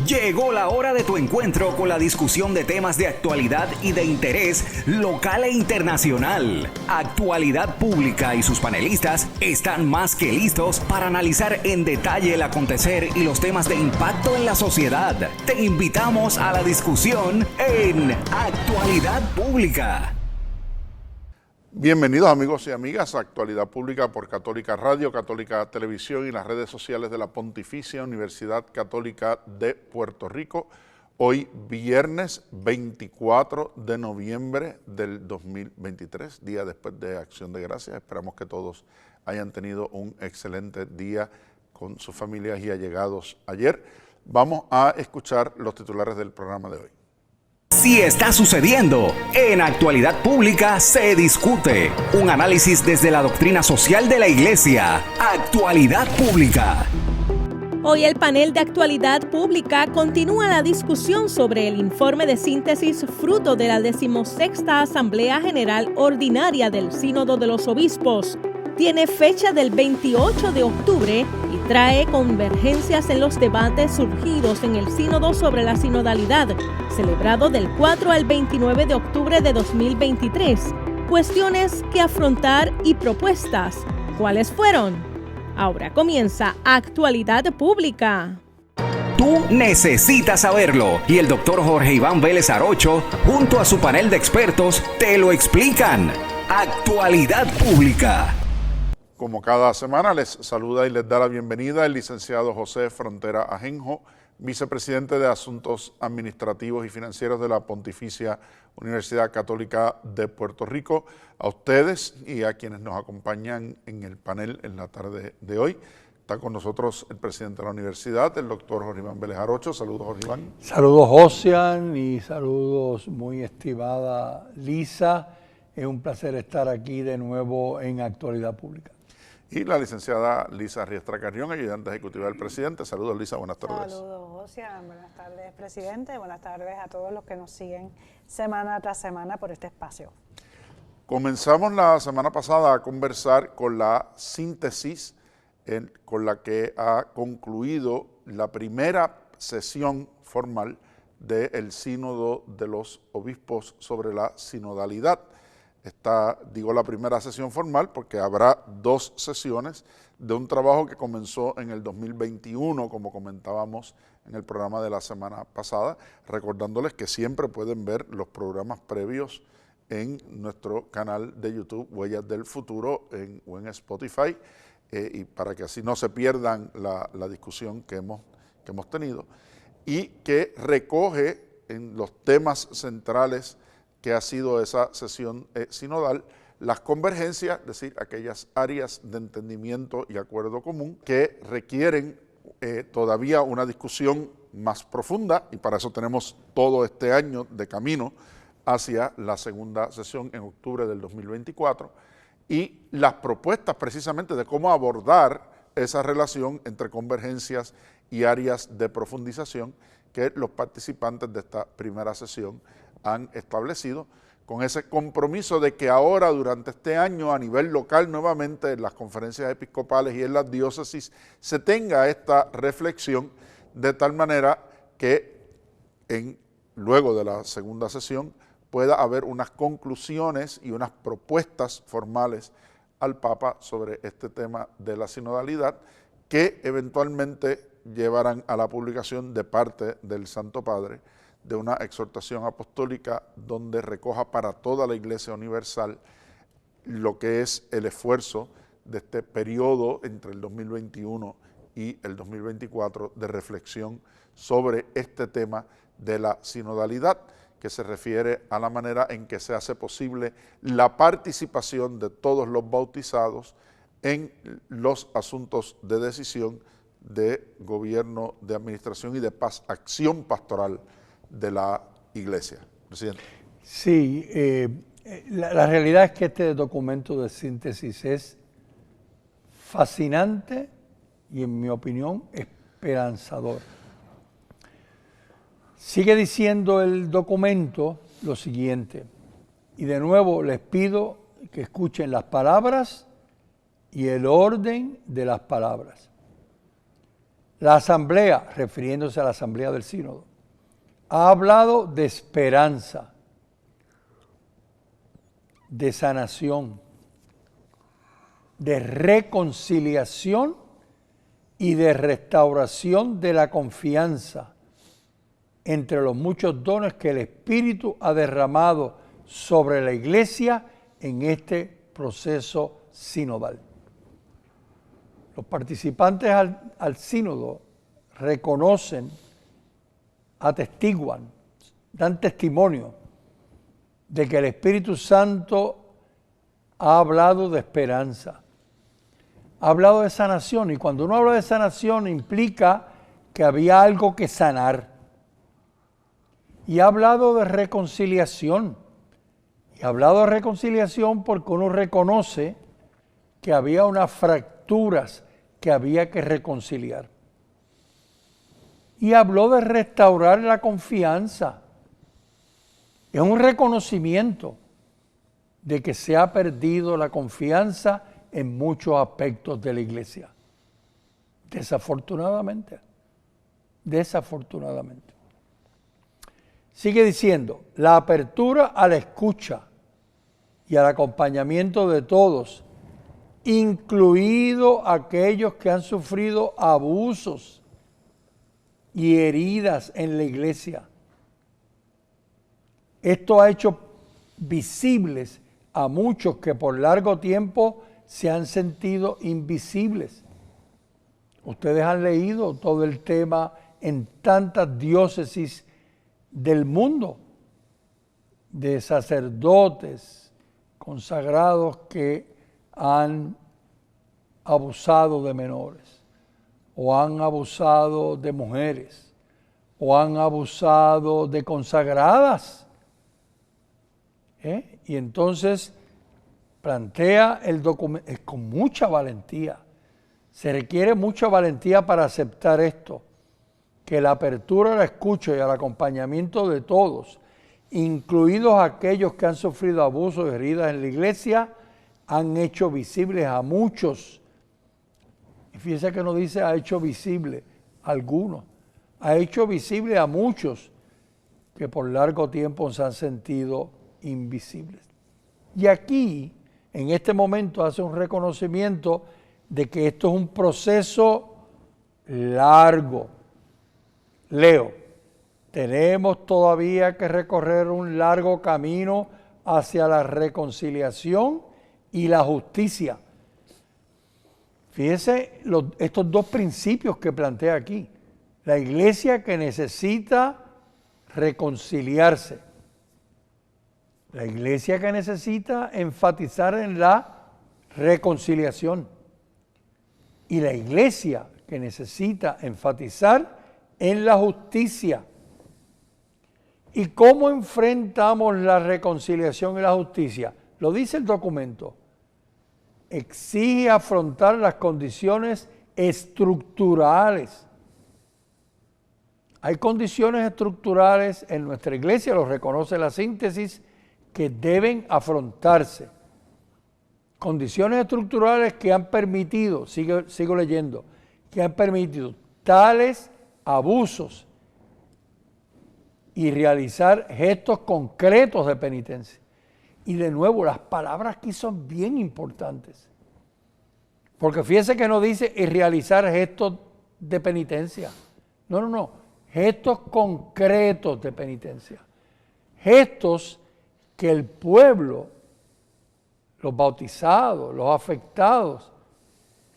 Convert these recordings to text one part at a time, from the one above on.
Llegó la hora de tu encuentro con la discusión de temas de actualidad y de interés local e internacional. Actualidad Pública y sus panelistas están más que listos para analizar en detalle el acontecer y los temas de impacto en la sociedad. Te invitamos a la discusión en Actualidad Pública. Bienvenidos amigos y amigas a Actualidad Pública por Católica Radio, Católica Televisión y las redes sociales de la Pontificia Universidad Católica de Puerto Rico. Hoy viernes 24 de noviembre del 2023, día después de Acción de Gracias. Esperamos que todos hayan tenido un excelente día con sus familias y allegados ayer. Vamos a escuchar los titulares del programa de hoy. Si está sucediendo, en Actualidad Pública se discute. Un análisis desde la doctrina social de la Iglesia. Actualidad Pública. Hoy el panel de Actualidad Pública continúa la discusión sobre el informe de síntesis fruto de la 16ª Asamblea General Ordinaria del Sínodo de los Obispos. Tiene fecha del 28 de octubre y trae convergencias en los debates surgidos en el Sínodo sobre la sinodalidad, celebrado del 4 al 29 de octubre de 2023. Cuestiones que afrontar y propuestas. ¿Cuáles fueron? Ahora comienza Actualidad Pública. Tú necesitas saberlo y el doctor Jorge Iván Vélez Arocho, junto a su panel de expertos, te lo explican. Actualidad Pública. Como cada semana, les saluda y les da la bienvenida el licenciado José Frontera Ajenjo, vicepresidente de Asuntos Administrativos y Financieros de la Pontificia Universidad Católica de Puerto Rico. A ustedes y a quienes nos acompañan en el panel en la tarde de hoy. Está con nosotros el presidente de la universidad, el doctor Jorge Iván Vélez Arocho. Saludos, Jorge Iván. Saludos, Josian, y saludos, muy estimada Lisa. Es un placer estar aquí de nuevo en Actualidad Pública. Y la licenciada Lisa Riestra Carrión, ayudante ejecutiva del presidente. Saludos, Lisa, buenas tardes. Saludos, Josian, buenas tardes, presidente. Buenas tardes a todos los que nos siguen semana tras semana por este espacio. Comenzamos la semana pasada a conversar con la síntesis con la que ha concluido la primera sesión formal del Sínodo de los Obispos sobre la sinodalidad. Digo la primera sesión formal porque habrá dos sesiones de un trabajo que comenzó en el 2021, como comentábamos en el programa de la semana pasada, recordándoles que siempre pueden ver los programas previos en nuestro canal de YouTube, Huellas del Futuro, o en Spotify, y para que así no se pierdan la discusión que hemos tenido, y que recoge en los temas centrales que ha sido esa sesión sinodal, las convergencias, es decir, aquellas áreas de entendimiento y acuerdo común que requieren todavía una discusión más profunda, y para eso tenemos todo este año de camino hacia la segunda sesión en octubre del 2024, y las propuestas precisamente de cómo abordar esa relación entre convergencias y áreas de profundización que los participantes de esta primera sesión han establecido, con ese compromiso de que ahora durante este año a nivel local nuevamente en las conferencias episcopales y en las diócesis se tenga esta reflexión de tal manera que luego de la segunda sesión pueda haber unas conclusiones y unas propuestas formales al Papa sobre este tema de la sinodalidad que eventualmente llevarán a la publicación de parte del Santo Padre de una exhortación apostólica donde recoja para toda la Iglesia Universal lo que es el esfuerzo de este periodo entre el 2021 y el 2024 de reflexión sobre este tema de la sinodalidad, que se refiere a la manera en que se hace posible la participación de todos los bautizados en los asuntos de decisión de gobierno, de administración y de acción pastoral de la Iglesia. Presidente. Sí, la realidad es que este documento de síntesis es fascinante y, en mi opinión, esperanzador. Sigue diciendo el documento lo siguiente, y de nuevo les pido que escuchen las palabras y el orden de las palabras. La asamblea, refiriéndose a la asamblea del sínodo, ha hablado de esperanza, de sanación, de reconciliación y de restauración de la confianza entre los muchos dones que el Espíritu ha derramado sobre la Iglesia en este proceso sinodal. Los participantes al sínodo reconocen, atestiguan, dan testimonio de que el Espíritu Santo ha hablado de esperanza, ha hablado de sanación, y cuando uno habla de sanación implica que había algo que sanar. Y ha hablado de reconciliación, y ha hablado de reconciliación porque uno reconoce que había unas fracturas que había que reconciliar. Y habló de restaurar la confianza. Es un reconocimiento de que se ha perdido la confianza en muchos aspectos de la iglesia. Desafortunadamente. Desafortunadamente. Sigue diciendo, la apertura a la escucha y al acompañamiento de todos, incluidos aquellos que han sufrido abusos y heridas en la iglesia. Esto ha hecho visibles a muchos que por largo tiempo se han sentido invisibles. Ustedes han leído todo el tema en tantas diócesis del mundo, de sacerdotes consagrados que han abusado de menores, o han abusado de mujeres, o han abusado de consagradas. Y entonces plantea el documento con mucha valentía. Se requiere mucha valentía para aceptar esto, que la apertura a la escucha y al acompañamiento de todos, incluidos aquellos que han sufrido abusos y heridas en la iglesia, han hecho visibles a muchos. Y fíjense que no dice ha hecho visible a algunos, ha hecho visible a muchos que por largo tiempo se han sentido invisibles. Y aquí, en este momento, hace un reconocimiento de que esto es un proceso largo. Leo, tenemos todavía que recorrer un largo camino hacia la reconciliación y la justicia. Fíjense estos dos principios que plantea aquí. La iglesia que necesita reconciliarse. La iglesia que necesita enfatizar en la reconciliación. Y la iglesia que necesita enfatizar en la justicia. ¿Y cómo enfrentamos la reconciliación y la justicia? Lo dice el documento. Exige afrontar las condiciones estructurales. Hay condiciones estructurales en nuestra iglesia, lo reconoce la síntesis, que deben afrontarse. Condiciones estructurales que han permitido, sigo leyendo, que han permitido tales abusos y realizar gestos concretos de penitencia. Y de nuevo, las palabras aquí son bien importantes. Porque fíjense que no dice y realizar gestos de penitencia. No. Gestos concretos de penitencia. Gestos que el pueblo, los bautizados, los afectados,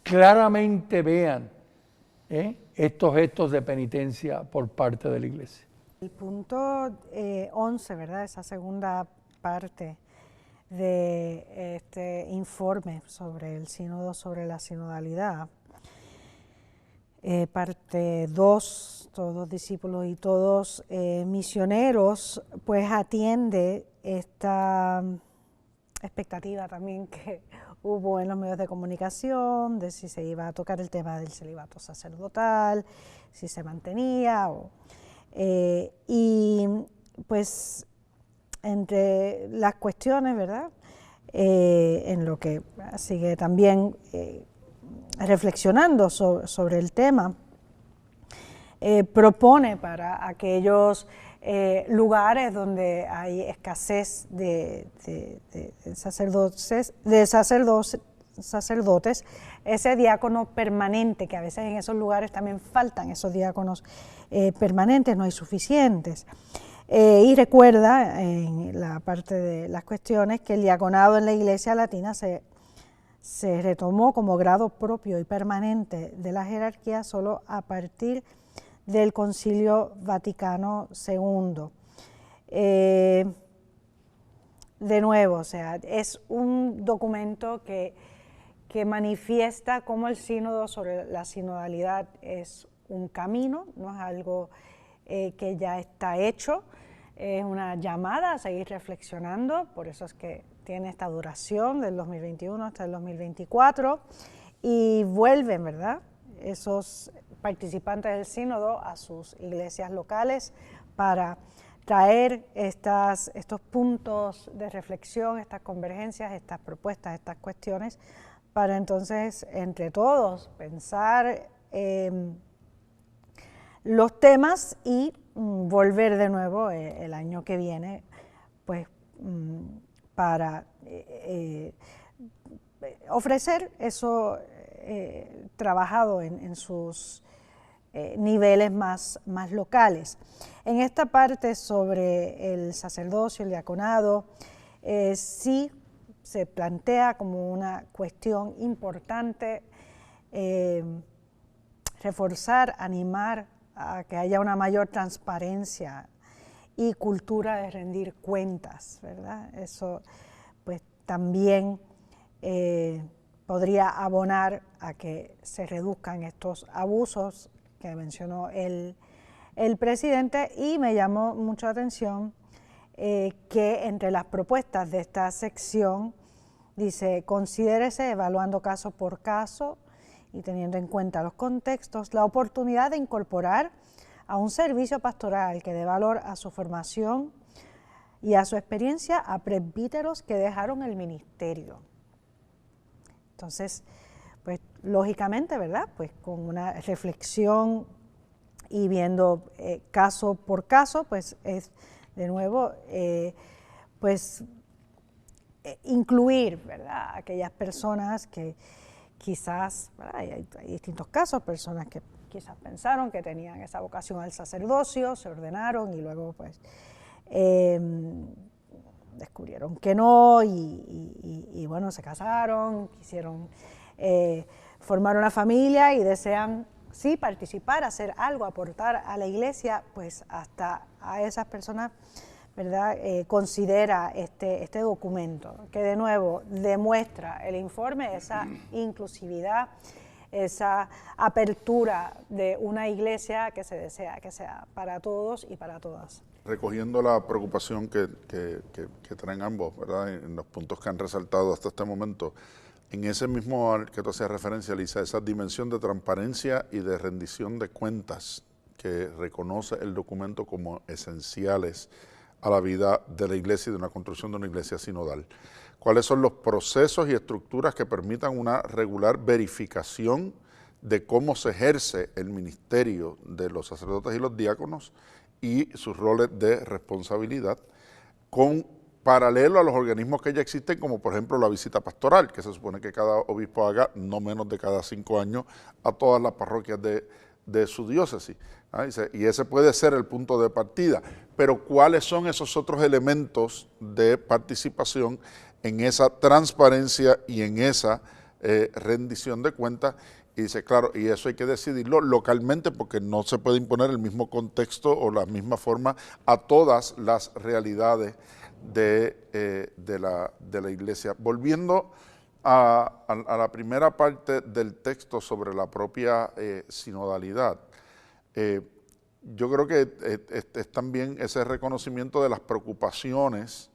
claramente vean estos gestos de penitencia por parte de la iglesia. El punto 11, ¿verdad? Esa segunda parte de este informe sobre el sínodo, sobre la sinodalidad. Parte 2, todos discípulos y todos misioneros, pues atiende esta expectativa también que hubo en los medios de comunicación de si se iba a tocar el tema del celibato sacerdotal, si se mantenía y pues entre las cuestiones, ¿verdad? En lo que sigue también reflexionando sobre el tema, propone para aquellos lugares donde hay escasez de sacerdotes, ese diácono permanente, que a veces en esos lugares también faltan esos diáconos permanentes, no hay suficientes. Y recuerda, en la parte de las cuestiones, que el diaconado en la Iglesia Latina se retomó como grado propio y permanente de la jerarquía solo a partir del Concilio Vaticano II. De nuevo, o sea, es un documento que manifiesta cómo el sínodo sobre la sinodalidad es un camino, no es algo que ya está hecho, es una llamada a seguir reflexionando, por eso es que tiene esta duración del 2021 hasta el 2024, y vuelven, ¿verdad?, esos participantes del sínodo a sus iglesias locales para traer estos puntos de reflexión, estas convergencias, estas propuestas, estas cuestiones, para entonces entre todos pensar los temas y volver de nuevo el año que viene, pues para ofrecer eso trabajado en sus niveles más locales. En esta parte sobre el sacerdocio, el diaconado, sí se plantea como una cuestión importante reforzar, animar a que haya una mayor transparencia y cultura de rendir cuentas, ¿verdad? Eso pues también podría abonar a que se reduzcan estos abusos que mencionó el presidente, y me llamó mucho la atención que entre las propuestas de esta sección dice: considérese, evaluando caso por caso y teniendo en cuenta los contextos, la oportunidad de incorporar a un servicio pastoral que dé valor a su formación y a su experiencia a presbíteros que dejaron el ministerio. Entonces, pues lógicamente, ¿verdad?, pues con una reflexión y viendo caso por caso, pues es de nuevo, pues incluir, ¿verdad?, aquellas personas que quizás, ¿verdad?, hay distintos casos, personas que quizás pensaron que tenían esa vocación al sacerdocio, se ordenaron y luego pues descubrieron que no y bueno, se casaron, quisieron formar una familia y desean sí participar, hacer algo, aportar a la iglesia, pues hasta a esas personas, ¿verdad?, considera este documento, que de nuevo demuestra el informe esa inclusividad, esa apertura de una iglesia que se desea que sea para todos y para todas. Recogiendo la preocupación que traen ambos, ¿verdad?, en los puntos que han resaltado hasta este momento, en ese mismo al que tú hacías referencia, Lisa, esa dimensión de transparencia y de rendición de cuentas que reconoce el documento como esenciales a la vida de la iglesia y de una construcción de una iglesia sinodal. ¿Cuáles son los procesos y estructuras que permitan una regular verificación de cómo se ejerce el ministerio de los sacerdotes y los diáconos y sus roles de responsabilidad, con paralelo a los organismos que ya existen, como por ejemplo la visita pastoral, que se supone que cada obispo haga no menos de cada 5 años a todas las parroquias de su diócesis? Y ese puede ser el punto de partida, pero ¿cuáles son esos otros elementos de participación en esa transparencia y en esa rendición de cuentas? Y dice, claro, y eso hay que decidirlo localmente porque no se puede imponer el mismo contexto o la misma forma a todas las realidades de la iglesia. Volviendo a la primera parte del texto sobre la propia sinodalidad, yo creo que es también ese reconocimiento de las preocupaciones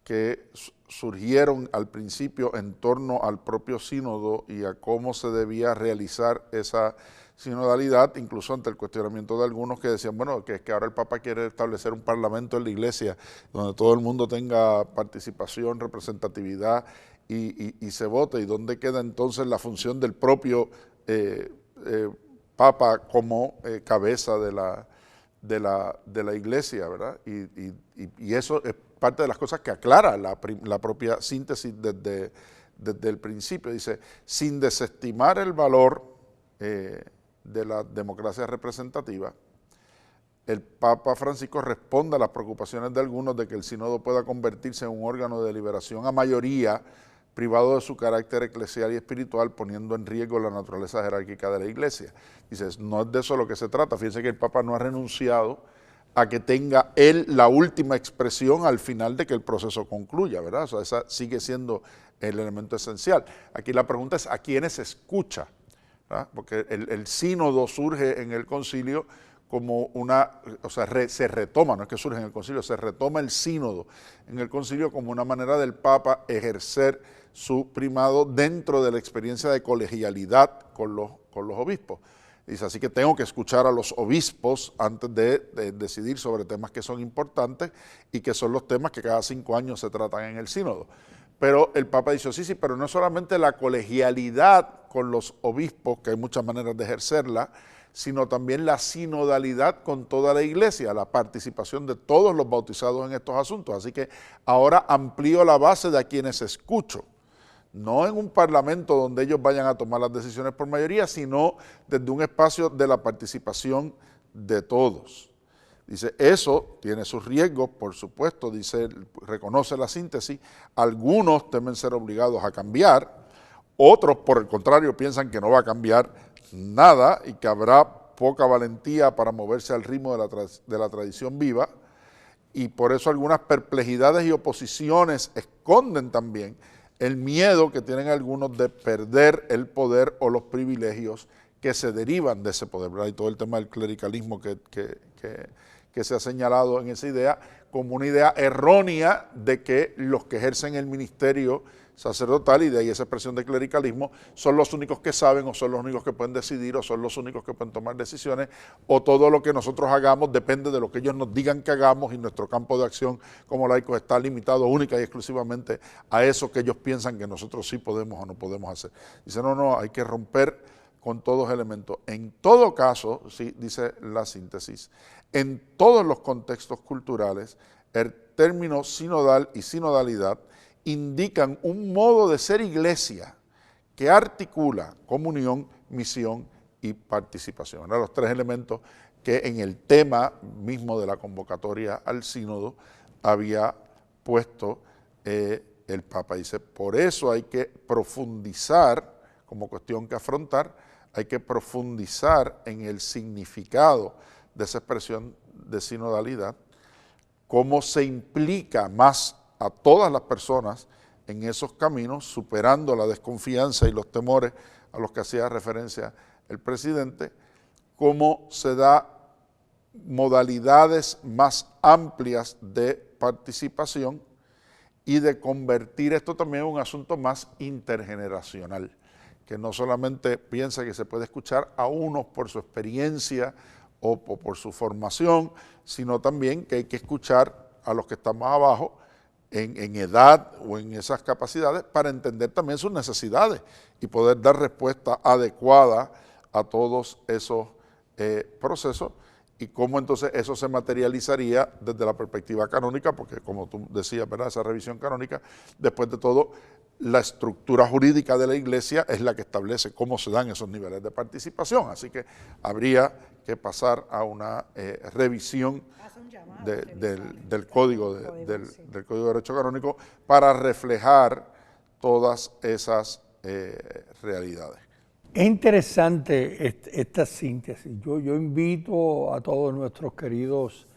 que surgieron al principio en torno al propio sínodo y a cómo se debía realizar esa sinodalidad, incluso ante el cuestionamiento de algunos que decían, bueno, que es que ahora el Papa quiere establecer un parlamento en la iglesia donde todo el mundo tenga participación, representatividad y se vote, y dónde queda entonces la función del propio Papa como cabeza de la Iglesia, ¿verdad? Y eso es parte de las cosas que aclara la propia síntesis desde el principio. Dice, sin desestimar el valor de la democracia representativa, el Papa Francisco responde a las preocupaciones de algunos de que el sínodo pueda convertirse en un órgano de deliberación a mayoría, privado de su carácter eclesial y espiritual, poniendo en riesgo la naturaleza jerárquica de la Iglesia. Dice, no es de eso lo que se trata. Fíjense que el Papa no ha renunciado a que tenga él la última expresión al final de que el proceso concluya, ¿verdad? O sea, esa sigue siendo el elemento esencial. Aquí la pregunta es, ¿a quiénes escucha? ¿Verdad? Porque el sínodo surge en el concilio como se retoma, no es que surge en el concilio, se retoma el sínodo en el concilio como una manera del Papa ejercer su primado dentro de la experiencia de colegialidad con los obispos. Dice, así que tengo que escuchar a los obispos antes de decidir sobre temas que son importantes y que son los temas que cada 5 años se tratan en el sínodo. Pero el Papa dice, sí, pero no es solamente la colegialidad con los obispos, que hay muchas maneras de ejercerla, sino también la sinodalidad con toda la Iglesia, la participación de todos los bautizados en estos asuntos. Así que ahora amplío la base de a quienes escucho. No en un parlamento donde ellos vayan a tomar las decisiones por mayoría, sino desde un espacio de la participación de todos. Dice, eso tiene sus riesgos, por supuesto, dice, reconoce la síntesis. Algunos temen ser obligados a cambiar, otros, por el contrario, piensan que no va a cambiar nada y que habrá poca valentía para moverse al ritmo de la tradición viva, y por eso algunas perplejidades y oposiciones esconden también el miedo que tienen algunos de perder el poder o los privilegios que se derivan de ese poder, ¿verdad? Y todo el tema del clericalismo que se ha señalado en esa idea como una idea errónea de que los que ejercen el ministerio sacerdotal, y de ahí esa expresión de clericalismo, son los únicos que saben, o son los únicos que pueden decidir, o son los únicos que pueden tomar decisiones, o todo lo que nosotros hagamos depende de lo que ellos nos digan que hagamos, y nuestro campo de acción como laicos está limitado única y exclusivamente a eso que ellos piensan que nosotros sí podemos o no podemos hacer. Dice, no, hay que romper con todos los elementos. En todo caso, sí, dice la síntesis, en todos los contextos culturales, el término sinodal y sinodalidad indican un modo de ser iglesia que articula comunión, misión y participación. Eran los 3 elementos que en el tema mismo de la convocatoria al sínodo había puesto el Papa. Dice, por eso hay que profundizar, como cuestión que afrontar, hay que profundizar en el significado de esa expresión de sinodalidad, cómo se implica más a todas las personas en esos caminos, superando la desconfianza y los temores a los que hacía referencia el presidente, cómo se da modalidades más amplias de participación y de convertir esto también en un asunto más intergeneracional, que no solamente piensa que se puede escuchar a unos por su experiencia o por su formación, sino también que hay que escuchar a los que están más abajo en edad o en esas capacidades para entender también sus necesidades y poder dar respuesta adecuada a todos esos procesos, y cómo entonces eso se materializaría desde la perspectiva canónica, porque como tú decías, ¿verdad?, esa revisión canónica, después de todo, la estructura jurídica de la Iglesia es la que establece cómo se dan esos niveles de participación, así que habría que pasar a una revisión del Código de Derecho Canónico para reflejar todas esas realidades. Es interesante esta síntesis. Yo invito a todos nuestros queridos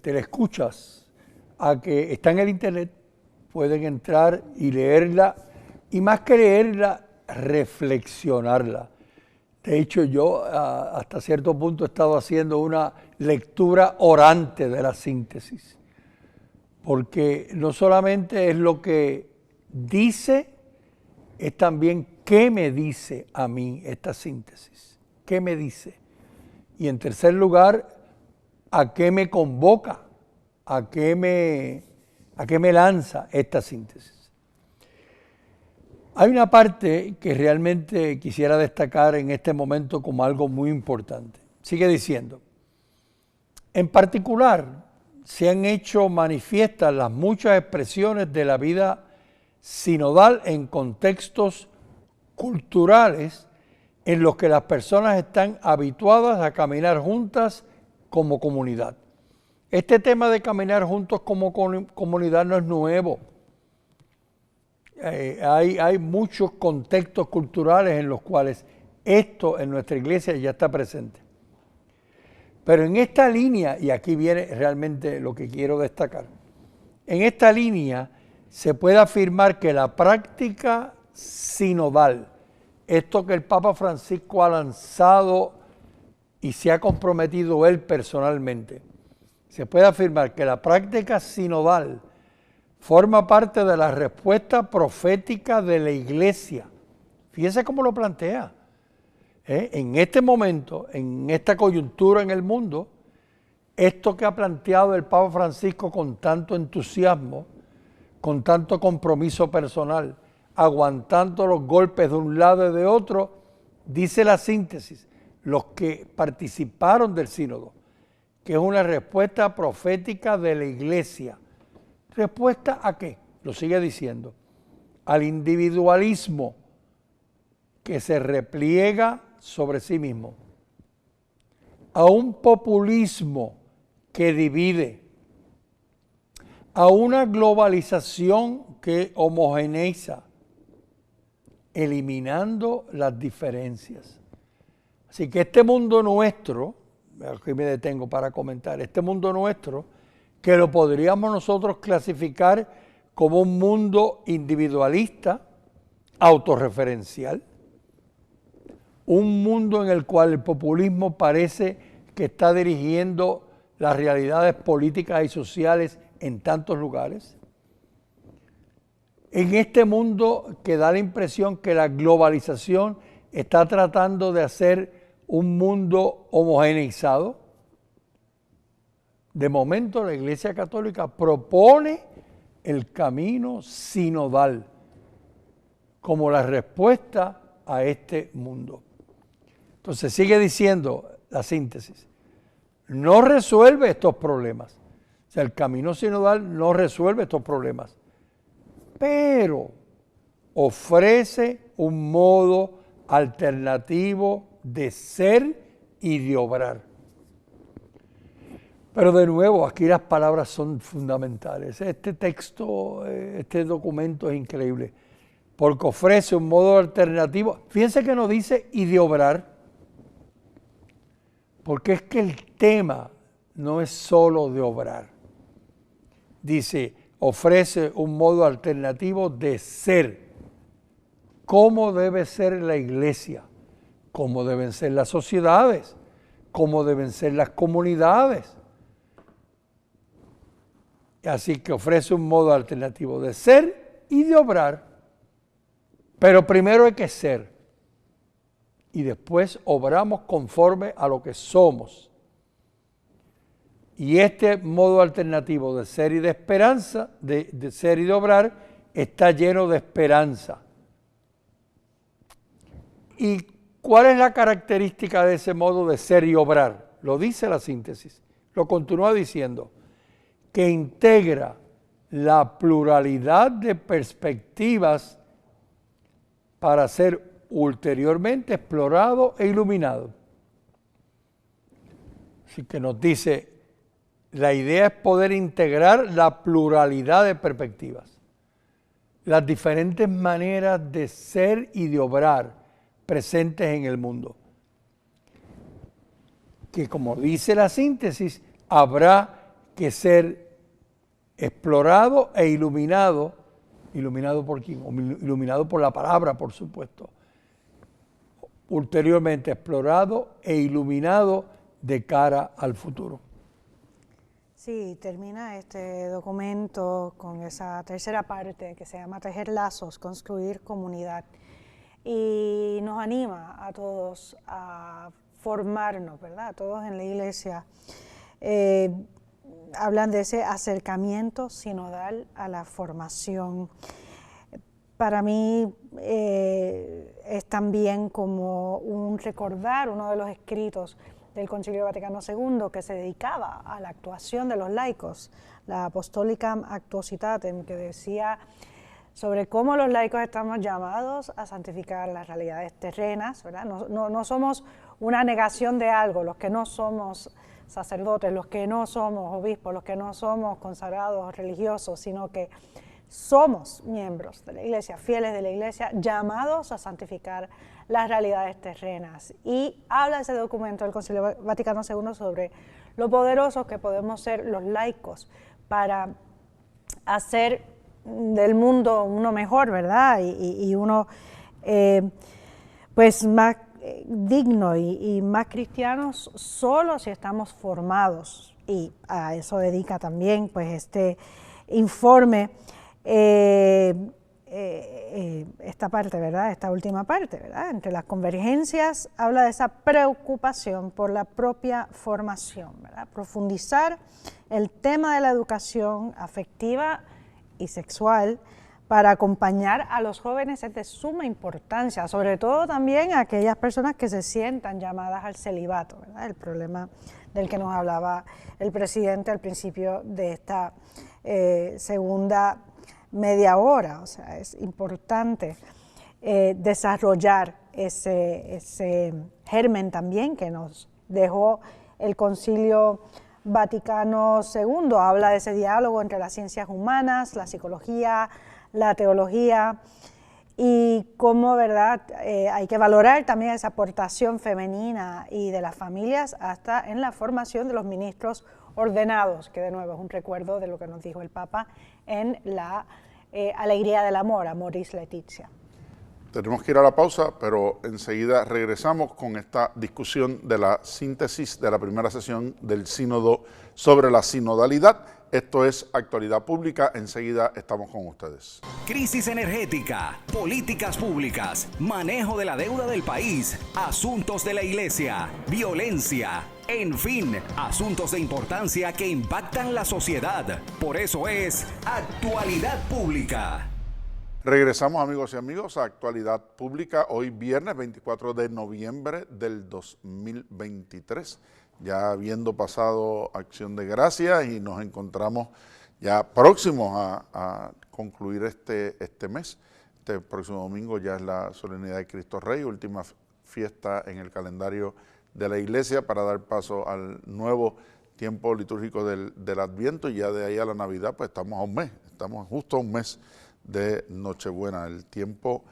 telescuchas a que está en el internet, pueden entrar y leerla, y más que leerla, reflexionarla. De hecho, yo hasta cierto punto he estado haciendo una lectura orante de la síntesis, porque no solamente es lo que dice, es también qué me dice a mí esta síntesis, qué me dice. Y en tercer lugar, a qué me convoca, a qué me lanza esta síntesis. Hay una parte que realmente quisiera destacar en este momento como algo muy importante. Sigue diciendo, en particular se han hecho manifiestas las muchas expresiones de la vida sinodal en contextos culturales en los que las personas están habituadas a caminar juntas como comunidad. Este tema de caminar juntos como comunidad no es nuevo. Hay muchos contextos culturales en los cuales esto en nuestra iglesia ya está presente. Pero en esta línea, y aquí viene realmente lo que quiero destacar, en esta línea se puede afirmar que la práctica sinodal, esto que el Papa Francisco ha lanzado y se ha comprometido él personalmente, se puede afirmar que la práctica sinodal forma parte de la respuesta profética de la iglesia. Fíjese cómo lo plantea. En este momento, en esta coyuntura en el mundo, esto que ha planteado el Papa Francisco con tanto entusiasmo, con tanto compromiso personal, aguantando los golpes de un lado y de otro, dice la síntesis, los que participaron del sínodo, que es una respuesta profética de la iglesia. ¿Respuesta a qué? Lo sigue diciendo, al individualismo que se repliega sobre sí mismo, a un populismo que divide, a una globalización que homogeneiza, eliminando las diferencias. Así que este mundo nuestro, aquí me detengo para comentar, este mundo nuestro, que lo podríamos nosotros clasificar como un mundo individualista, autorreferencial, un mundo en el cual el populismo parece que está dirigiendo las realidades políticas y sociales en tantos lugares. En este mundo que da la impresión que la globalización está tratando de hacer un mundo homogeneizado. De momento la Iglesia Católica propone el camino sinodal como la respuesta a este mundo. Entonces sigue diciendo la síntesis, no resuelve estos problemas. O sea, el camino sinodal no resuelve estos problemas, pero ofrece un modo alternativo de ser y de obrar. Pero de nuevo, aquí las palabras son fundamentales. Este texto, este documento es increíble, porque ofrece un modo alternativo. Fíjense que nos dice y de obrar, porque es que el tema no es solo de obrar. Dice, ofrece un modo alternativo de ser. ¿Cómo debe ser la iglesia? ¿Cómo deben ser las sociedades? ¿Cómo deben ser las comunidades? Así que ofrece un modo alternativo de ser y de obrar. Pero primero hay que ser. Y después obramos conforme a lo que somos. Y este modo alternativo de ser y de esperanza, de ser y de obrar, está lleno de esperanza. ¿Y cuál es la característica de ese modo de ser y obrar? Lo dice la síntesis, lo continúa diciendo, que integra la pluralidad de perspectivas para ser ulteriormente explorado e iluminado. Así que nos dice, la idea es poder integrar la pluralidad de perspectivas, las diferentes maneras de ser y de obrar presentes en el mundo. Que como dice la síntesis, habrá que ser explorado e iluminado. ¿Iluminado por quién? Iluminado por la palabra, por supuesto. Ulteriormente explorado e iluminado de cara al futuro. Sí, termina este documento con esa tercera parte que se llama Tejer lazos, construir comunidad. Y nos anima a todos a formarnos, ¿verdad? A todos en la iglesia. Hablan de ese acercamiento sinodal a la formación. para mí es también como un recordar uno de los escritos del Concilio Vaticano II que se dedicaba a la actuación de los laicos, la Apostolicam Actuositatem, que decía sobre cómo los laicos estamos llamados a santificar las realidades terrenas, ¿verdad? No somos una negación de algo, los que no somos sacerdotes, los que no somos obispos, los que no somos consagrados religiosos, sino que somos miembros de la Iglesia, fieles de la Iglesia, llamados a santificar las realidades terrenas. Y habla ese documento del Concilio Vaticano II sobre lo poderosos que podemos ser los laicos para hacer del mundo uno mejor, ¿verdad? Y uno pues más digno y más cristianos solo si estamos formados. Y a eso dedica también pues este informe, esta parte, ¿verdad? Esta última parte, ¿verdad? Entre las convergencias habla de esa preocupación por la propia formación, ¿verdad? Profundizar el tema de la educación afectiva y sexual para acompañar a los jóvenes es de suma importancia, sobre todo también a aquellas personas que se sientan llamadas al celibato, ¿verdad? El problema del que nos hablaba el presidente al principio de esta segunda media hora. O sea, es importante desarrollar ese germen también que nos dejó el Concilio Vaticano II. Habla de ese diálogo entre las ciencias humanas, la psicología, la teología, y cómo, ¿verdad?, hay que valorar también esa aportación femenina y de las familias hasta en la formación de los ministros ordenados, que de nuevo es un recuerdo de lo que nos dijo el Papa en la Alegría del Amor, Amoris Laetitia. Tenemos que ir a la pausa, pero enseguida regresamos con esta discusión de la síntesis de la primera sesión del Sínodo sobre la sinodalidad. Esto es Actualidad Pública, enseguida estamos con ustedes. Crisis energética, políticas públicas, manejo de la deuda del país, asuntos de la iglesia, violencia, en fin, asuntos de importancia que impactan la sociedad. Por eso es Actualidad Pública. Regresamos, amigos y amigos, a Actualidad Pública, hoy viernes 24 de noviembre del 2023, ya habiendo pasado Acción de Gracias y nos encontramos ya próximos a concluir este mes. Este próximo domingo ya es la solemnidad de Cristo Rey, última fiesta en el calendario de la Iglesia para dar paso al nuevo tiempo litúrgico del Adviento, y ya de ahí a la Navidad pues estamos a un mes, estamos justo a un mes de Nochebuena. El tiempo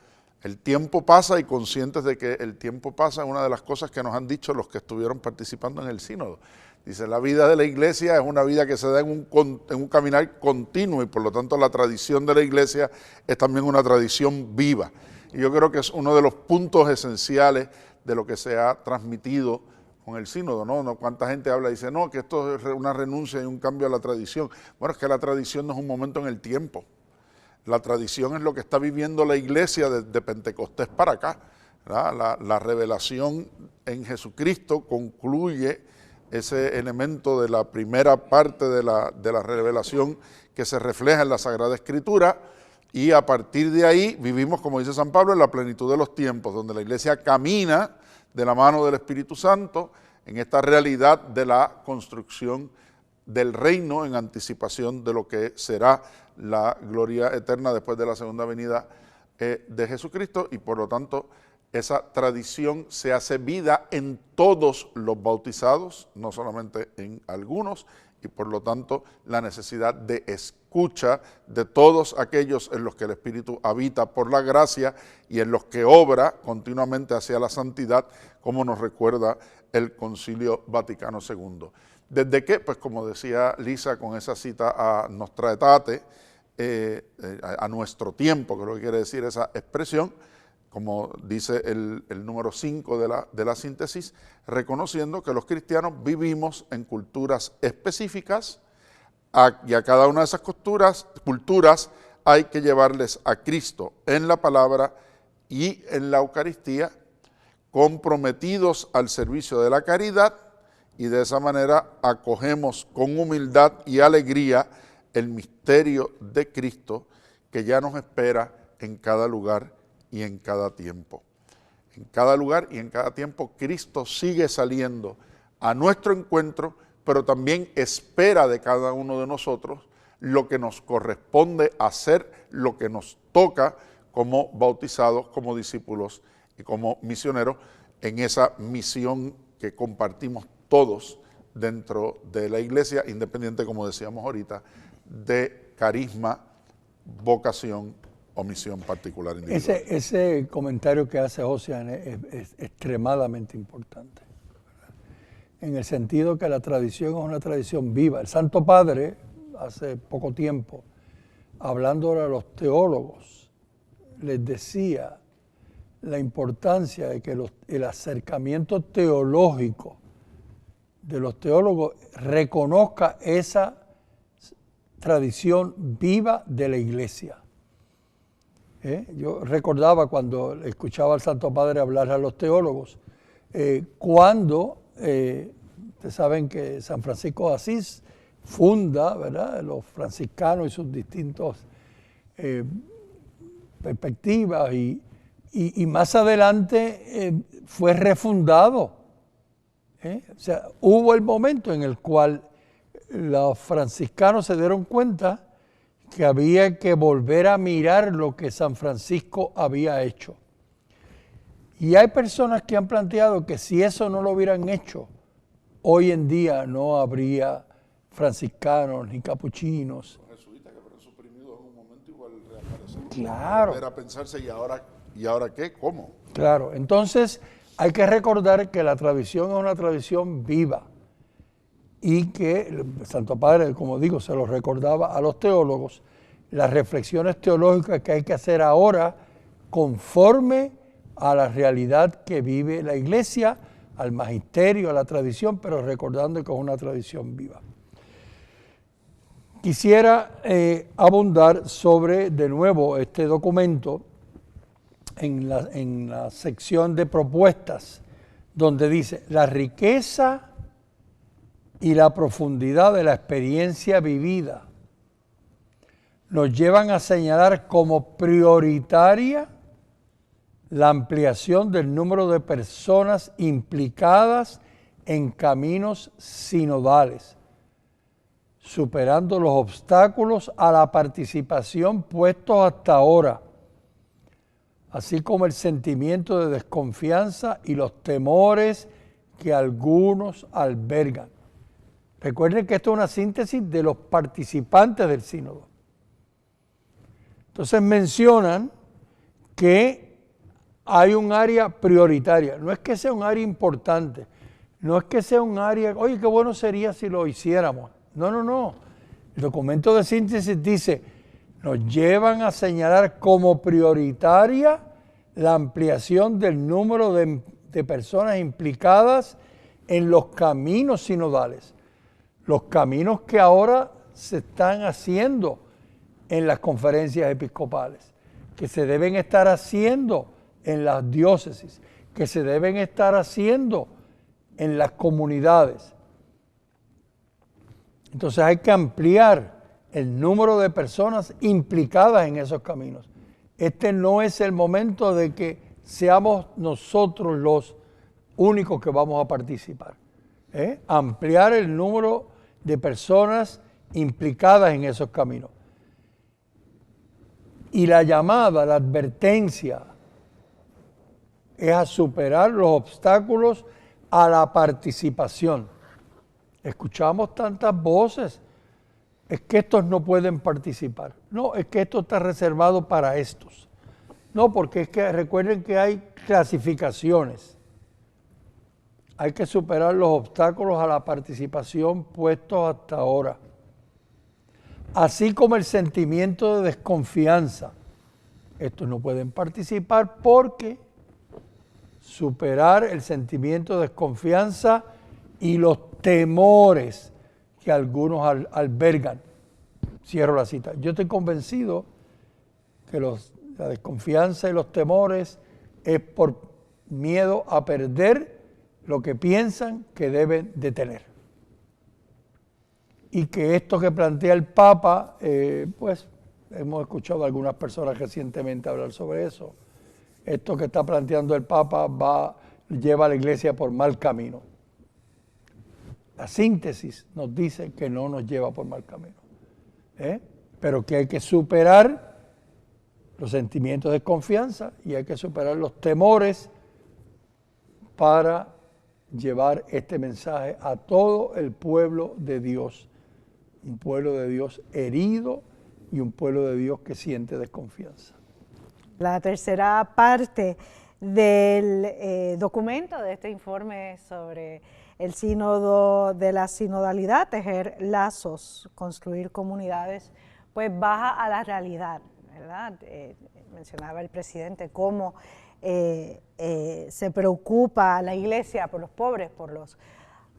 pasa, y conscientes de que el tiempo pasa es una de las cosas que nos han dicho los que estuvieron participando en el sínodo. Dice, la vida de la iglesia es una vida que se da en un caminar continuo, y por lo tanto la tradición de la iglesia es también una tradición viva. Y yo creo que es uno de los puntos esenciales de lo que se ha transmitido con el sínodo, ¿no? Cuánta gente habla y dice, no, que esto es una renuncia y un cambio a la tradición. Bueno, es que la tradición no es un momento en el tiempo. La tradición es lo que está viviendo la iglesia desde Pentecostés para acá, ¿verdad? La revelación en Jesucristo concluye ese elemento de la primera parte de la revelación que se refleja en la Sagrada Escritura, y a partir de ahí vivimos, como dice San Pablo, en la plenitud de los tiempos, donde la iglesia camina de la mano del Espíritu Santo en esta realidad de la construcción del reino en anticipación de lo que será la gloria eterna después de la segunda venida de Jesucristo, y por lo tanto esa tradición se hace vida en todos los bautizados, no solamente en algunos, y por lo tanto la necesidad de escucha de todos aquellos en los que el Espíritu habita por la gracia y en los que obra continuamente hacia la santidad, como nos recuerda el Concilio Vaticano II. ¿Desde qué? Pues como decía Lisa con esa cita a Nostra Aetate, a nuestro tiempo, que es lo que quiere decir esa expresión, como dice el número 5 de la síntesis, reconociendo que los cristianos vivimos en culturas específicas, y a cada una de esas culturas hay que llevarles a Cristo en la palabra y en la Eucaristía, comprometidos al servicio de la caridad, y de esa manera acogemos con humildad y alegría el misterio de Cristo que ya nos espera en cada lugar y en cada tiempo. En cada lugar y en cada tiempo Cristo sigue saliendo a nuestro encuentro, pero también espera de cada uno de nosotros lo que nos corresponde hacer, lo que nos toca como bautizados, como discípulos y como misioneros en esa misión que compartimos todos dentro de la iglesia, independiente, como decíamos ahorita, de carisma, vocación o misión particular individual. Ese comentario que hace Josian es extremadamente importante, ¿verdad? En el sentido que la tradición es una tradición viva. El Santo Padre, hace poco tiempo, hablando a los teólogos, les decía la importancia de que el acercamiento teológico de los teólogos reconozca esa tradición viva de la iglesia. Yo recordaba cuando escuchaba al Santo Padre hablar a los teólogos, cuando, ustedes saben que San Francisco de Asís funda, ¿verdad?, los franciscanos y sus distintas perspectivas, y más adelante fue refundado. O sea, hubo el momento en el cual los franciscanos se dieron cuenta que había que volver a mirar lo que San Francisco había hecho. Y hay personas que han planteado que si eso no lo hubieran hecho, hoy en día no habría franciscanos ni capuchinos. Los jesuitas que fueron suprimidos en un momento igual reaparecen. Claro. Volver a pensarse, ¿y ahora qué? ¿Cómo? Claro, entonces hay que recordar que la tradición es una tradición viva y que el Santo Padre, como digo, se lo recordaba a los teólogos, las reflexiones teológicas que hay que hacer ahora conforme a la realidad que vive la Iglesia, al magisterio, a la tradición, pero recordando que es una tradición viva. Quisiera abundar sobre, de nuevo, este documento en la sección de propuestas, donde dice: la riqueza y la profundidad de la experiencia vivida nos llevan a señalar como prioritaria la ampliación del número de personas implicadas en caminos sinodales, superando los obstáculos a la participación puestos hasta ahora, así como el sentimiento de desconfianza y los temores que algunos albergan. Recuerden que esto es una síntesis de los participantes del sínodo. Entonces mencionan que hay un área prioritaria. No es que sea un área importante, no es que sea un área, oye, qué bueno sería si lo hiciéramos. No. El documento de síntesis dice: nos llevan a señalar como prioritaria la ampliación del número de personas implicadas en los caminos sinodales, los caminos que ahora se están haciendo en las conferencias episcopales, que se deben estar haciendo en las diócesis, que se deben estar haciendo en las comunidades. Entonces hay que ampliar el número de personas implicadas en esos caminos. Este no es el momento de que seamos nosotros los únicos que vamos a participar. Ampliar el número de personas implicadas en esos caminos. Y la llamada, la advertencia, es a superar los obstáculos a la participación. Escuchamos tantas voces: es que estos no pueden participar. No, es que esto está reservado para estos. No, porque es que recuerden que hay clasificaciones. Hay que superar los obstáculos a la participación puestos hasta ahora, así como el sentimiento de desconfianza. Estos no pueden participar porque superar el sentimiento de desconfianza y los temores que algunos albergan. Cierro la cita. Yo estoy convencido que la desconfianza y los temores es por miedo a perder lo que piensan que deben de tener. Y que esto que plantea el Papa, pues hemos escuchado a algunas personas recientemente hablar sobre eso. Esto que está planteando el Papa lleva a la Iglesia por mal camino. La síntesis nos dice que no nos lleva por mal camino, pero que hay que superar los sentimientos de desconfianza y hay que superar los temores para llevar este mensaje a todo el pueblo de Dios, un pueblo de Dios herido y un pueblo de Dios que siente desconfianza. La tercera parte del documento, de este informe sobre el sínodo de la sinodalidad, tejer lazos, construir comunidades, pues baja a la realidad, ¿verdad? Mencionaba el presidente cómo se preocupa la Iglesia por los pobres, por los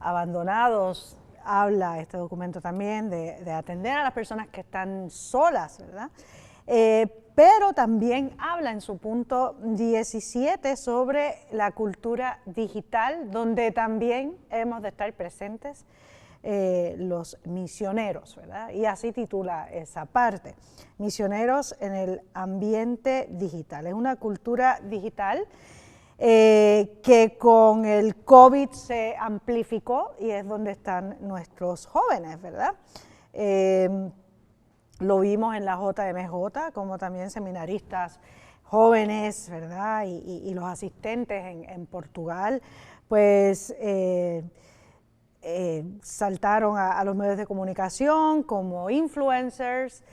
abandonados. Habla este documento también de atender a las personas que están solas, ¿verdad? Pero también habla en su punto 17 sobre la cultura digital, donde también hemos de estar presentes los misioneros, ¿verdad? Y así titula esa parte, misioneros en el ambiente digital. Es una cultura digital que con el COVID se amplificó y es donde están nuestros jóvenes, ¿verdad? Lo vimos en la JMJ, como también seminaristas jóvenes, ¿verdad? Y los asistentes en Portugal, pues saltaron a los medios de comunicación como influencers.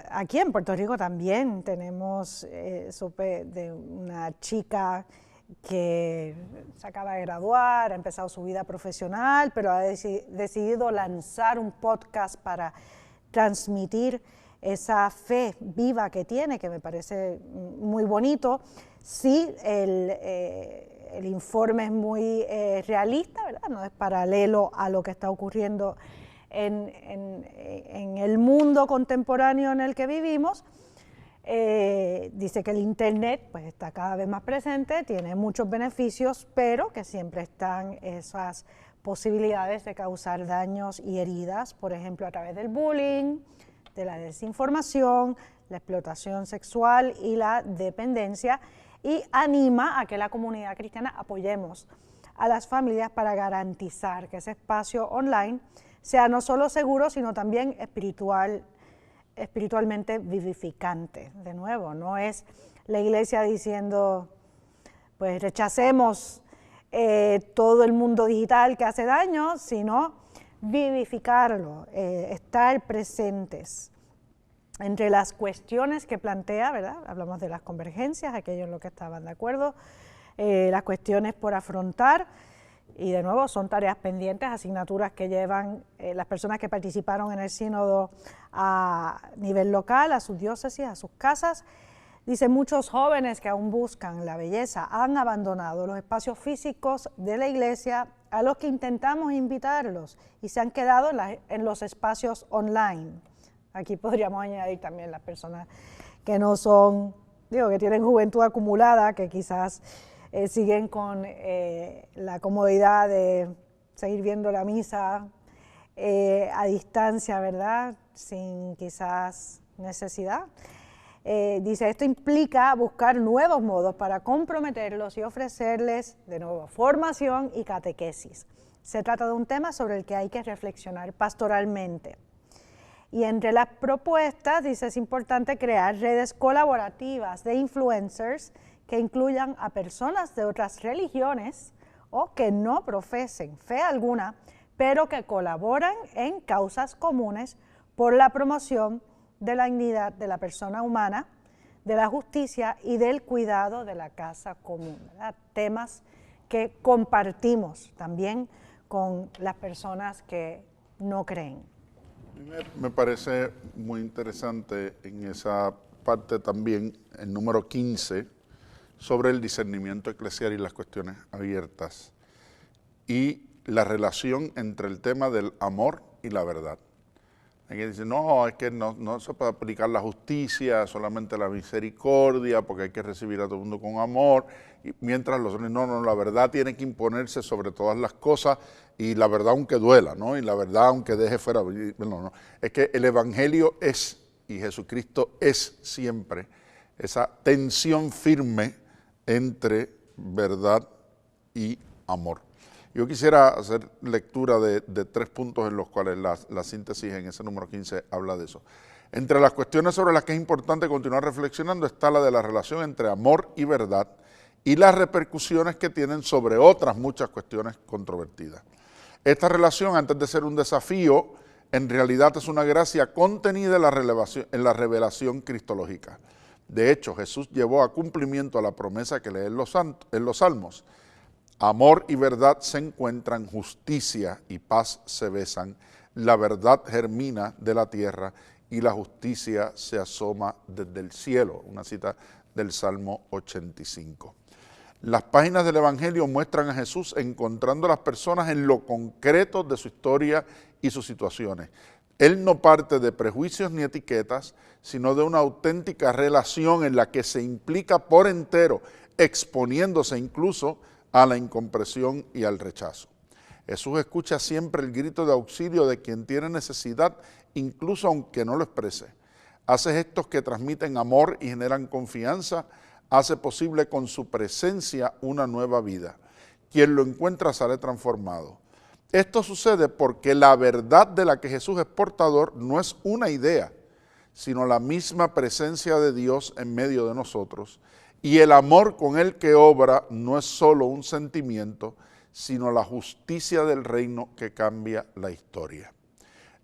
Aquí en Puerto Rico también tenemos, supe de una chica que se acaba de graduar, ha empezado su vida profesional, pero ha decidido lanzar un podcast para transmitir esa fe viva que tiene, que me parece muy bonito. Sí, el informe es muy realista, ¿verdad? No es paralelo a lo que está ocurriendo en el mundo contemporáneo en el que vivimos. Dice que el Internet pues, está cada vez más presente, tiene muchos beneficios, pero que siempre están esas posibilidades de causar daños y heridas, por ejemplo, a través del bullying, de la desinformación, la explotación sexual y la dependencia, y anima a que la comunidad cristiana apoyemos a las familias para garantizar que ese espacio online sea no solo seguro, sino también espiritualmente vivificante. De nuevo, no es la Iglesia diciendo, pues rechacemos todo el mundo digital que hace daño, sino vivificarlo, estar presentes. Entre las cuestiones que plantea, ¿verdad? Hablamos de las convergencias, aquellos en lo que estaban de acuerdo, las cuestiones por afrontar, y de nuevo son tareas pendientes, asignaturas que llevan las personas que participaron en el sínodo a nivel local, a sus diócesis, a sus casas. Dice, muchos jóvenes que aún buscan la belleza han abandonado los espacios físicos de la iglesia a los que intentamos invitarlos y se han quedado en los espacios online. Aquí podríamos añadir también las personas que no son, que tienen juventud acumulada, que quizás siguen con la comodidad de seguir viendo la misa a distancia, ¿verdad? Sin quizás necesidad. Dice, esto implica buscar nuevos modos para comprometerlos y ofrecerles, de nuevo, formación y catequesis. Se trata de un tema sobre el que hay que reflexionar pastoralmente. Y entre las propuestas, dice, es importante crear redes colaborativas de influencers que incluyan a personas de otras religiones o que no profesen fe alguna, pero que colaboran en causas comunes por la promoción de la dignidad de la persona humana, de la justicia y del cuidado de la casa común, ¿verdad? Temas que compartimos también con las personas que no creen. Me parece muy interesante en esa parte también el número 15 sobre el discernimiento eclesial y las cuestiones abiertas y la relación entre el tema del amor y la verdad. Hay quien dice, no, es que no se puede aplicar la justicia, solamente la misericordia, porque hay que recibir a todo el mundo con amor. Y mientras los otros, no, la verdad tiene que imponerse sobre todas las cosas, y la verdad aunque duela, ¿no? Y la verdad aunque deje fuera. No. Es que el Evangelio es, y Jesucristo es siempre, esa tensión firme entre verdad y amor. Yo quisiera hacer lectura de 3 puntos en los cuales la síntesis en ese número 15 habla de eso. Entre las cuestiones sobre las que es importante continuar reflexionando está la de la relación entre amor y verdad y las repercusiones que tienen sobre otras muchas cuestiones controvertidas. Esta relación, antes de ser un desafío, en realidad es una gracia contenida en la revelación cristológica. De hecho, Jesús llevó a cumplimiento la promesa que lee en los Salmos. Amor y verdad se encuentran, justicia y paz se besan, la verdad germina de la tierra y la justicia se asoma desde el cielo. Una cita del Salmo 85. Las páginas del Evangelio muestran a Jesús encontrando a las personas en lo concreto de su historia y sus situaciones. Él no parte de prejuicios ni etiquetas, sino de una auténtica relación en la que se implica por entero, exponiéndose incluso a la incomprensión y al rechazo. Jesús escucha siempre el grito de auxilio de quien tiene necesidad, incluso aunque no lo exprese. Hace gestos que transmiten amor y generan confianza, hace posible con su presencia una nueva vida. Quien lo encuentra sale transformado. Esto sucede porque la verdad de la que Jesús es portador no es una idea, sino la misma presencia de Dios en medio de nosotros, y el amor con el que obra no es solo un sentimiento, sino la justicia del reino que cambia la historia.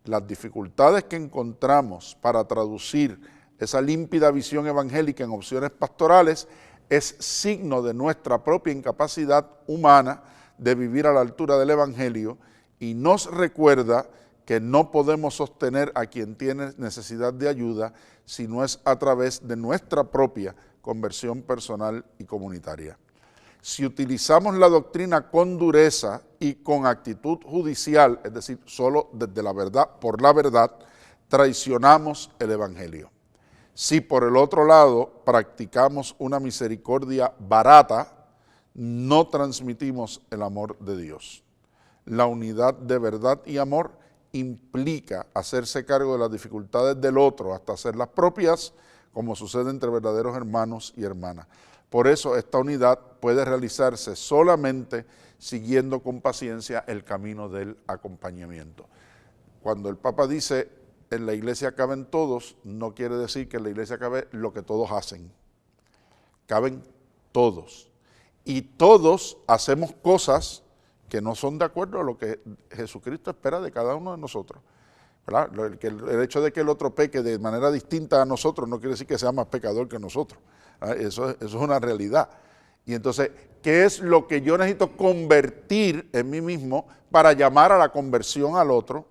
Las dificultades que encontramos para traducir esa límpida visión evangélica en opciones pastorales es signo de nuestra propia incapacidad humana de vivir a la altura del Evangelio, y nos recuerda que no podemos sostener a quien tiene necesidad de ayuda si no es a través de nuestra propia conversión personal y comunitaria. Si utilizamos la doctrina con dureza y con actitud judicial, es decir, solo desde la verdad, por la verdad, traicionamos el Evangelio. Si por el otro lado practicamos una misericordia barata, no transmitimos el amor de Dios. La unidad de verdad y amor implica hacerse cargo de las dificultades del otro hasta hacerlas propias, como sucede entre verdaderos hermanos y hermanas. Por eso esta unidad puede realizarse solamente siguiendo con paciencia el camino del acompañamiento. Cuando el Papa dice en la iglesia caben todos, no quiere decir que en la iglesia cabe lo que todos hacen. Caben todos. Y todos hacemos cosas que no son de acuerdo a lo que Jesucristo espera de cada uno de nosotros. El hecho de que el otro peque de manera distinta a nosotros no quiere decir que sea más pecador que nosotros. Eso es una realidad. Y entonces, ¿qué es lo que yo necesito convertir en mí mismo para llamar a la conversión al otro?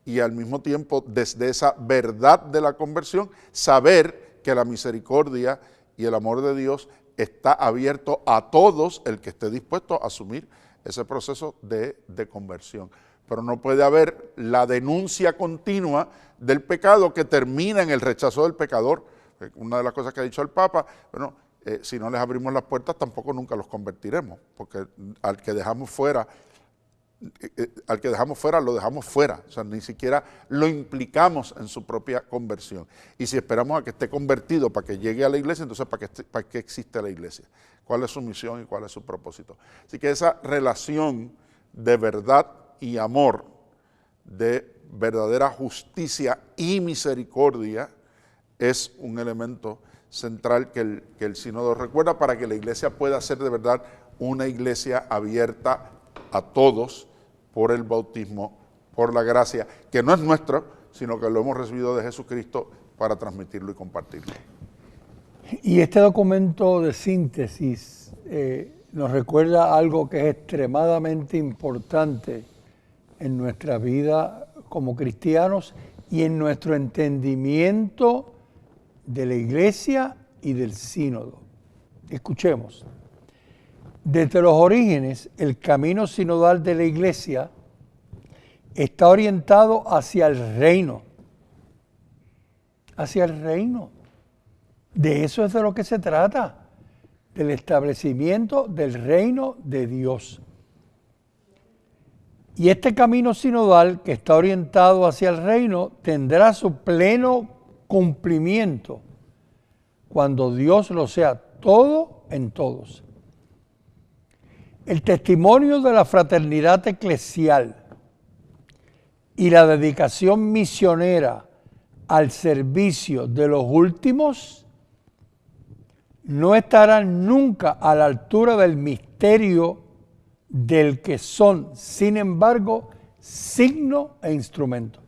Y al mismo tiempo, desde esa verdad de la conversión, saber que la misericordia y el amor de Dios está abierto a todos el que esté dispuesto a asumir ese proceso de conversión. Pero no puede haber la denuncia continua del pecado que termina en el rechazo del pecador. Una de las cosas que ha dicho el Papa, bueno, si no les abrimos las puertas tampoco nunca los convertiremos, porque al que dejamos fuera lo dejamos fuera, o sea, ni siquiera lo implicamos en su propia conversión. Y si esperamos a que esté convertido para que llegue a la iglesia, entonces ¿para qué existe la iglesia? ¿Cuál es su misión y cuál es su propósito? Así que esa relación de verdad y amor, de verdadera justicia y misericordia, es un elemento central que el sínodo recuerda para que la iglesia pueda ser de verdad una iglesia abierta a todos por el bautismo, por la gracia, que no es nuestra, sino que lo hemos recibido de Jesucristo para transmitirlo y compartirlo. Y este documento de síntesis nos recuerda algo que es extremadamente importante en nuestra vida como cristianos y en nuestro entendimiento de la iglesia y del sínodo. Escuchemos. Desde los orígenes, el camino sinodal de la iglesia está orientado hacia el reino, hacia el reino. De eso es de lo que se trata, del establecimiento del reino de Dios. Y este camino sinodal que está orientado hacia el reino tendrá su pleno cumplimiento cuando Dios lo sea todo en todos. El testimonio de la fraternidad eclesial y la dedicación misionera al servicio de los últimos no estarán nunca a la altura del misterio del que son, sin embargo, signo e instrumento.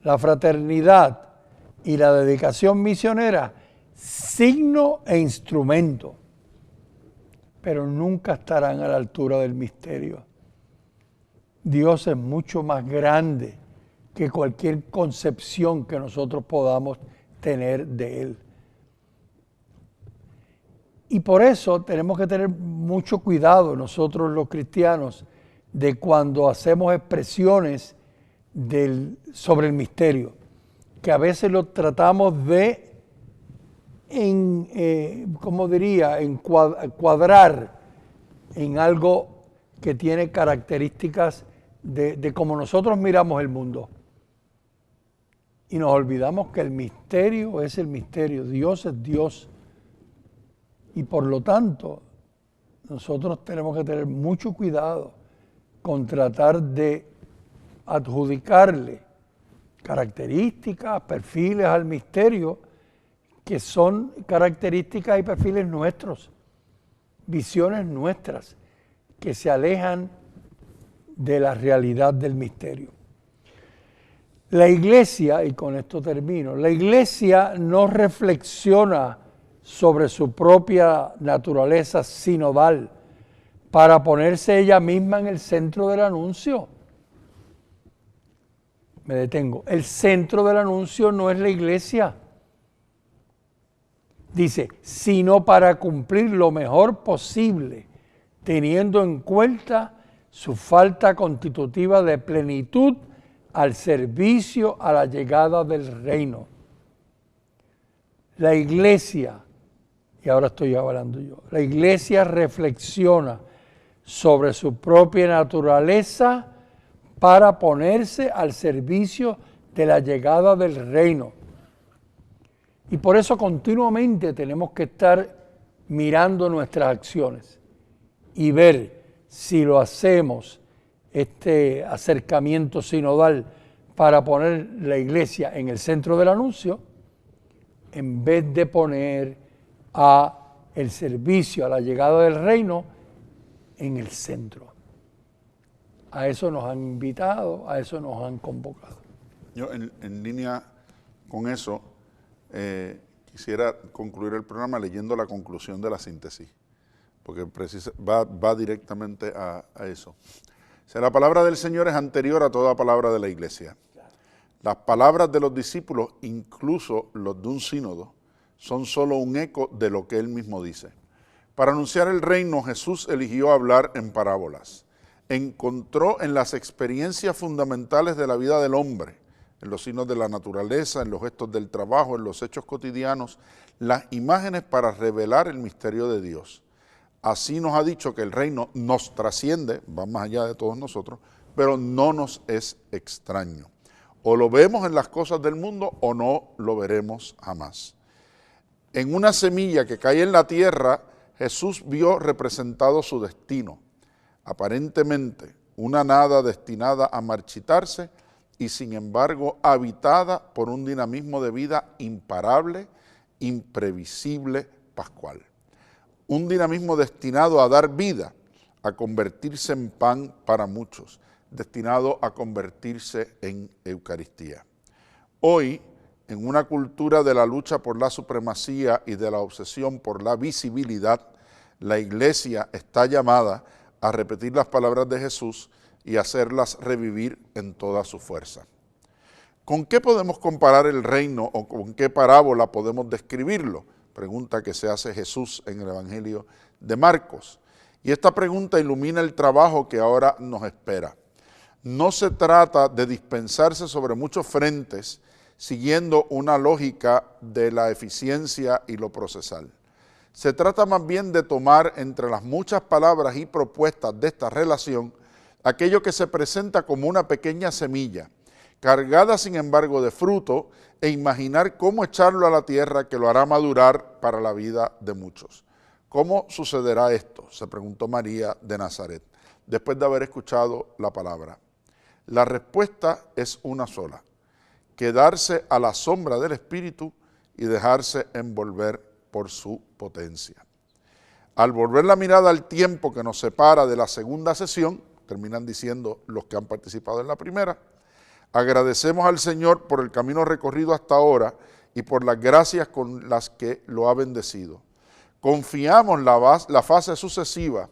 La fraternidad y la dedicación misionera, signo e instrumento, pero nunca estarán a la altura del misterio. Dios es mucho más grande que cualquier concepción que nosotros podamos tener de Él. Y por eso tenemos que tener mucho cuidado nosotros los cristianos de cuando hacemos expresiones sobre el misterio, que a veces lo tratamos de encuadrar en algo que tiene características de cómo nosotros miramos el mundo. Y nos olvidamos que el misterio es el misterio, Dios es Dios. Y por lo tanto, nosotros tenemos que tener mucho cuidado con tratar de adjudicarle características, perfiles al misterio, que son características y perfiles nuestros, visiones nuestras, que se alejan de la realidad del misterio. La Iglesia, y con esto termino, la Iglesia no reflexiona sobre su propia naturaleza sinodal para ponerse ella misma en el centro del anuncio. Me detengo. El centro del anuncio no es la Iglesia. Dice, sino para cumplir lo mejor posible, teniendo en cuenta su falta constitutiva de plenitud al servicio a la llegada del reino. La Iglesia, y ahora estoy hablando yo, la Iglesia reflexiona sobre su propia naturaleza para ponerse al servicio de la llegada del reino. Y por eso continuamente tenemos que estar mirando nuestras acciones y ver si lo hacemos, este acercamiento sinodal, para poner la Iglesia en el centro del anuncio, en vez de poner el servicio a la llegada del reino en el centro. A eso nos han invitado, a eso nos han convocado. Yo en línea con eso quisiera concluir el programa leyendo la conclusión de la síntesis, porque va directamente a eso. O sea, la palabra del Señor es anterior a toda palabra de la Iglesia. Las palabras de los discípulos, incluso los de un sínodo, son solo un eco de lo que Él mismo dice. Para anunciar el reino, Jesús eligió hablar en parábolas. Encontró en las experiencias fundamentales de la vida del hombre, en los signos de la naturaleza, en los gestos del trabajo, en los hechos cotidianos, las imágenes para revelar el misterio de Dios. Así nos ha dicho que el reino nos trasciende, va más allá de todos nosotros, pero no nos es extraño. O lo vemos en las cosas del mundo o no lo veremos jamás. En una semilla que cae en la tierra, Jesús vio representado su destino. Aparentemente, una nada destinada a marchitarse y sin embargo habitada por un dinamismo de vida imparable, imprevisible, pascual. Un dinamismo destinado a dar vida, a convertirse en pan para muchos, destinado a convertirse en Eucaristía. Hoy, en una cultura de la lucha por la supremacía y de la obsesión por la visibilidad, la Iglesia está llamada a repetir las palabras de Jesús y hacerlas revivir en toda su fuerza. ¿Con qué podemos comparar el reino o con qué parábola podemos describirlo? Pregunta que se hace Jesús en el Evangelio de Marcos. Y esta pregunta ilumina el trabajo que ahora nos espera. No se trata de dispensarse sobre muchos frentes, siguiendo una lógica de la eficiencia y lo procesal. Se trata más bien de tomar entre las muchas palabras y propuestas de esta relación aquello que se presenta como una pequeña semilla, cargada sin embargo de fruto, e imaginar cómo echarlo a la tierra que lo hará madurar para la vida de muchos. ¿Cómo sucederá esto?, se preguntó María de Nazaret, después de haber escuchado la palabra. La respuesta es una sola: quedarse a la sombra del Espíritu y dejarse envolver por su potencia. Al volver la mirada al tiempo que nos separa de la segunda sesión, terminan diciendo los que han participado en la primera, agradecemos al Señor por el camino recorrido hasta ahora y por las gracias con las que lo ha bendecido. Confiamos la fase sucesiva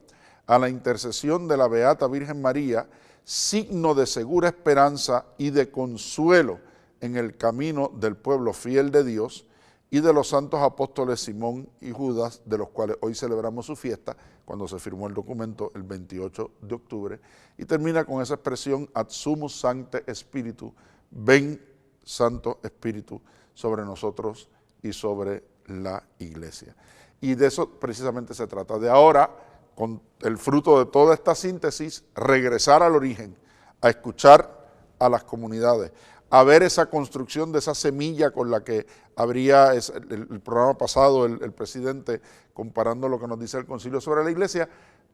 a la intercesión de la Beata Virgen María, signo de segura esperanza y de consuelo en el camino del pueblo fiel de Dios, y de los santos apóstoles Simón y Judas, de los cuales hoy celebramos su fiesta, cuando se firmó el documento el 28 de octubre, y termina con esa expresión ad sumus sancte Spiritu, ven Santo Espíritu sobre nosotros y sobre la Iglesia. Y de eso precisamente se trata, de ahora, con el fruto de toda esta síntesis, regresar al origen, a escuchar a las comunidades, a ver esa construcción de esa semilla con la que habría el programa pasado el presidente comparando lo que nos dice el Concilio sobre la Iglesia,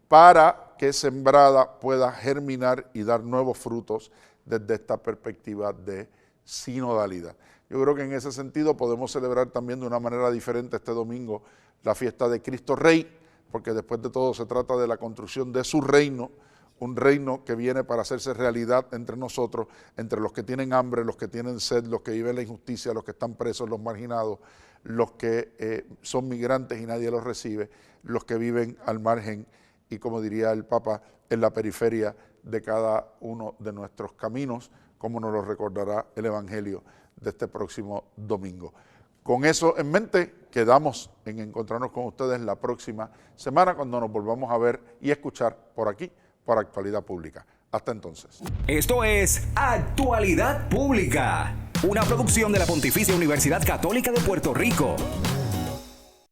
para que sembrada pueda germinar y dar nuevos frutos desde esta perspectiva de sinodalidad. Yo creo que en ese sentido podemos celebrar también de una manera diferente este domingo la fiesta de Cristo Rey, porque después de todo se trata de la construcción de su reino, un reino que viene para hacerse realidad entre nosotros, entre los que tienen hambre, los que tienen sed, los que viven la injusticia, los que están presos, los marginados, los que son migrantes y nadie los recibe, los que viven al margen y, como diría el Papa, en la periferia de cada uno de nuestros caminos, como nos lo recordará el Evangelio de este próximo domingo. Con eso en mente, quedamos en encontrarnos con ustedes la próxima semana, cuando nos volvamos a ver y escuchar por aquí, por Actualidad Pública. Hasta entonces. Esto es Actualidad Pública, una producción de la Pontificia Universidad Católica de Puerto Rico.